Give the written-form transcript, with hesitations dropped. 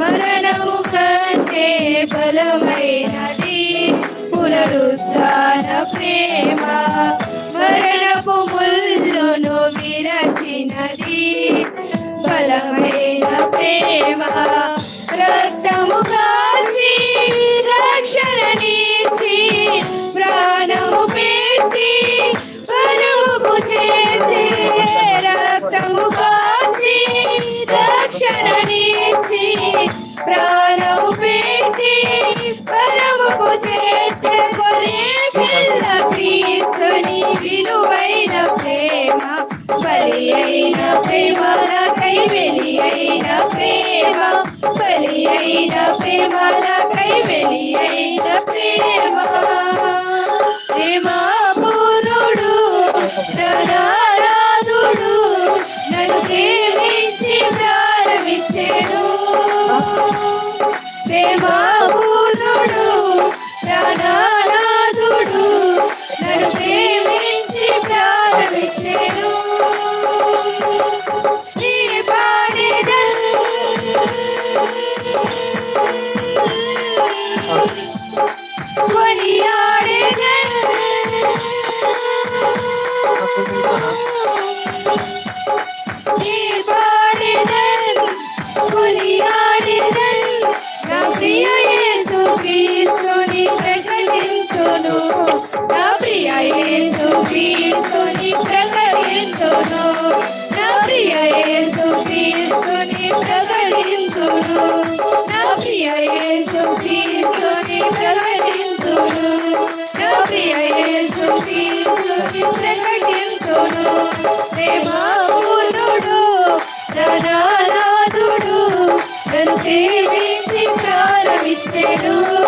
మరణము కంటే బలమైనది పునరుద్ధాన ప్రేమ. మరణపు ముల్లును విరచినది బలమైన ప్రేమ. రక్తము కాచి రక్షణనిచ్చి ప్రాణము పెట్టి పరముకు చేర్చి. రక్తము కాచి రక్షణనిచ్చి ప్రాణము పెట్టి పరముకు చేర్చే కొరే పిల్ల క్రీస్తుని విలువైన ప్రేమ. బలి అయిన ప్రేమ నాకై వెలి అయిన ప్రేమ. బలి అయిన ప్రేమ నాకై వెలి అయిన ప్రేమ. ప్రేమ పూర్ణుడు రారాజుడు నన్ను ప్రేమించి ప్రారంభించెను. ప్రేమ పూర్ణుడు రారాజుడు నన్ను ప్రేమించి ప్రారంభించెను. నా ప్రియ యేసు క్రీస్తుని ప్రకటించును. నా ప్రియ యేసు క్రీస్తుని ప్రకటించును. నా ప్రియ యేసు క్రీస్తుని ప్రకటించును. నా ప్రియ యేసు క్రీస్తుని ప్రకటించును. నా ప్రియ యేసు క్రీస్తుని ప్రకటించును. ప్రేమ పూర్ణుడు రారాజుడు నన్ను ప్రేమించి ప్రారంభించెను.